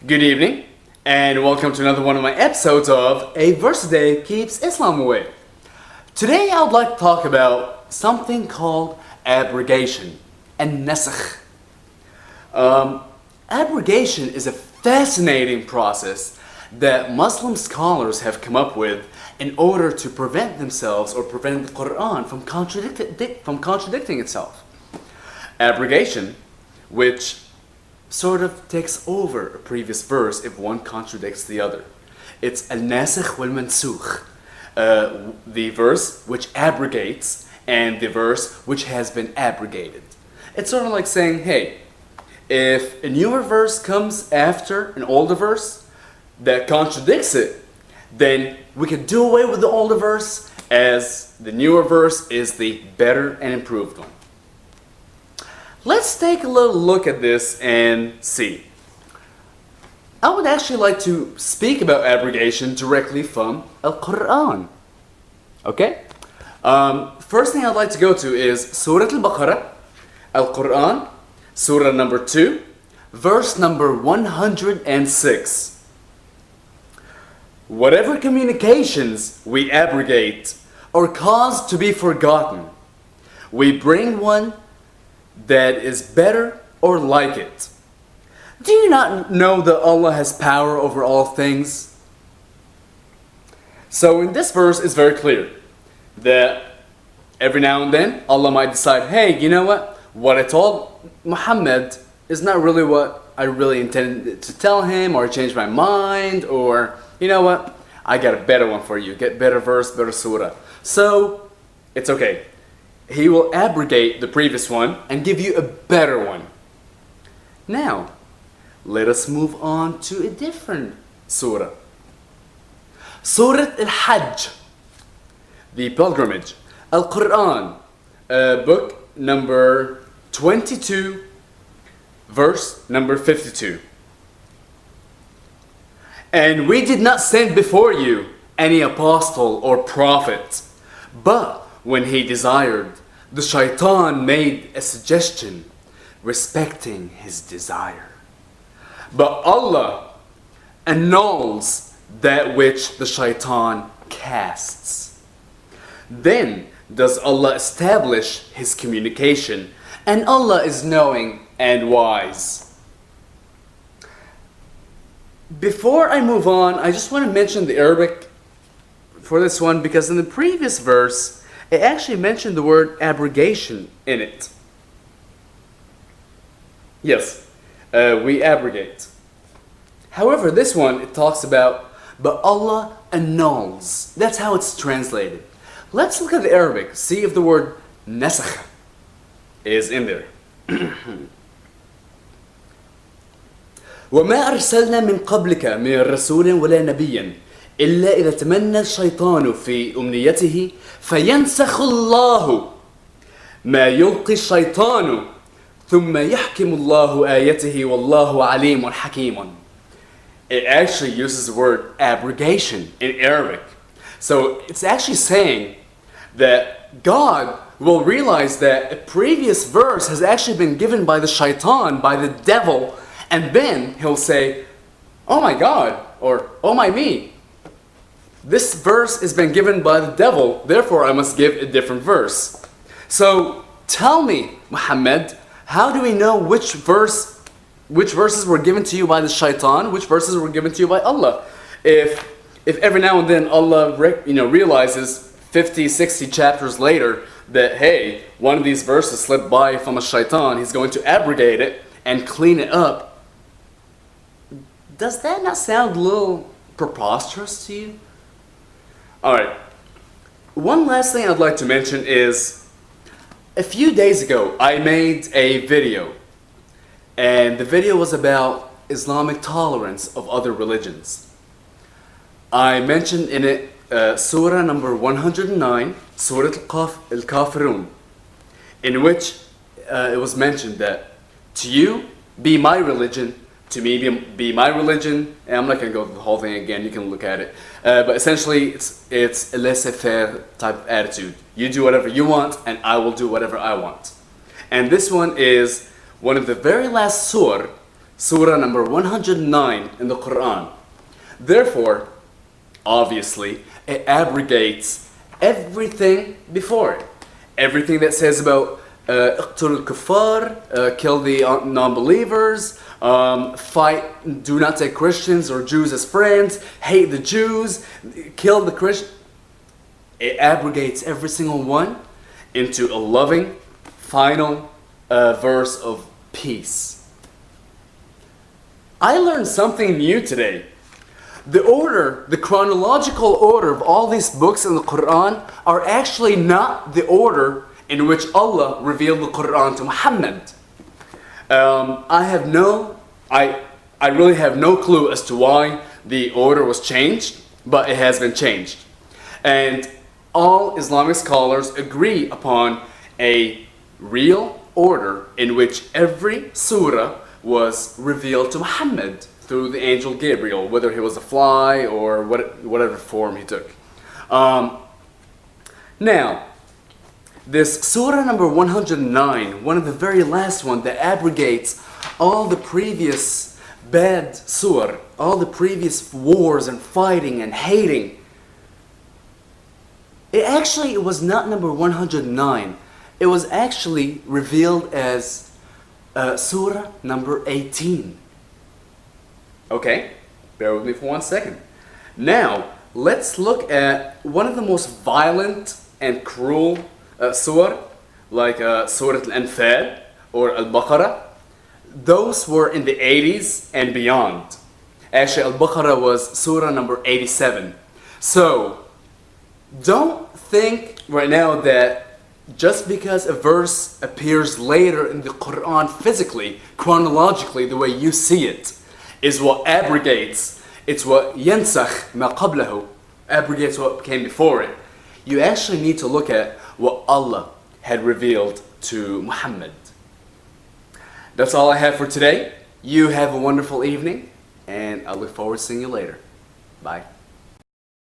Good evening, and welcome to another one of my episodes of A Verse a Day Keeps Islam Away. Today I would like to talk about something called abrogation and nasakh. Abrogation is a fascinating process that Muslim scholars have come up with in order to prevent themselves or prevent the Quran from contradicting itself. Abrogation, which sort of takes over a previous verse if one contradicts the other. It's al-nasikh wal-mansukh, the verse which abrogates and the verse which has been abrogated. It's sort of like saying, hey, if a newer verse comes after an older verse that contradicts it, then we can do away with the older verse as the newer verse is the better and improved one. Let's take a little look at this and see. I would actually like to speak about abrogation directly from Al-Quran. Okay? First thing I'd like to go to is Surah Al-Baqarah, Al-Quran, Surah number 2, verse number 106. Whatever communications we abrogate or cause to be forgotten, we bring one that is better or like it. Do you not know that Allah has power over all things? So in this verse it's very clear that every now and then Allah might decide, hey, you know what I told Muhammad is not really what I really intended to tell him, or I changed my mind, or you know what, I got a better one for you, get better verse, better surah. So it's okay. He will abrogate the previous one and give you a better one. Now, let us move on to a different surah. Surah Al-Hajj, the pilgrimage. Al-Quran, book number 22, verse number 52. And we did not send before you any apostle or prophet, but when he desired, the shaitan made a suggestion respecting his desire. But Allah annuls that which the shaitan casts. Then does Allah establish his communication, and Allah is knowing and wise. Before I move on, I just want to mention the Arabic for this one, because in the previous verse it actually mentioned the word abrogation in it. Yes, we abrogate. However, this one, it talks about, but Allah annuls. That's how it's translated. Let's look at the Arabic, see if the word nasakh is in there. وَمَا أَرْسَلْنَا مِنْ قَبْلِكَ مِنْ رَسُولٍ وَلَا نَبِيٍّ إلا إذا تمنى الشيطان في أمنيته فينسخ الله ما يلقي الشيطان ثم يحكم الله آيته والله عليم حكيم. It actually uses the word abrogation in Arabic. So it's actually saying that God will realize that a previous verse has actually been given by the shaitan, by the devil, and then he'll say, oh my God, or oh my me. This verse has been given by the devil, therefore I must give a different verse. So tell me, Muhammad, how do we know which verses were given to you by the shaitan, which verses were given to you by Allah? If every now and then Allah realizes 50, 60 chapters later that, hey, one of these verses slipped by from a shaitan, he's going to abrogate it and clean it up. Does that not sound a little preposterous to you? Alright, one last thing I'd like to mention is, a few days ago I made a video, and the video was about Islamic tolerance of other religions. I mentioned in it Surah number 109, Surah Al-Kafirun, in which it was mentioned that to you be my religion, to me be my religion, and I'm not going to go through the whole thing again, you can look at it. But essentially it's a laissez-faire type of attitude. You do whatever you want and I will do whatever I want. And this one is one of the very last surah Surah number 109 in the Quran. Therefore, obviously, it abrogates everything before it. Everything that says about اقتل الكفار, kill the non-believers, fight, do not take Christians or Jews as friends, hate the Jews, kill the Christians. It abrogates every single one into a loving, final verse of peace. I learned something new today. The chronological order of all these books in the Quran are actually not the order in which Allah revealed the Quran to Muhammad. I really have no clue as to why the order was changed, but it has been changed. And all Islamic scholars agree upon a real order in which every surah was revealed to Muhammad through the angel Gabriel, whether he was a fly or whatever form he took. Now, this surah number 109, one of the very last one that abrogates all the previous bad surah, all the previous wars and fighting and hating. It was not number 109. It was actually revealed as surah number 18. Okay, bear with me for 1 second. Now, let's look at one of the most violent and cruel surah, like Surah Al-Anfal or Al-Baqarah. Those were in the 80s and beyond. Actually, Al-Baqarah was surah number 87. So, don't think right now that just because a verse appears later in the Quran physically, chronologically, the way you see it, is what abrogates. It's what yansakh ma qablahu, abrogates what came before it. You actually need to look at what Allah had revealed to Muhammad. That's all I have for today. You have a wonderful evening, and I look forward to seeing you later. Bye.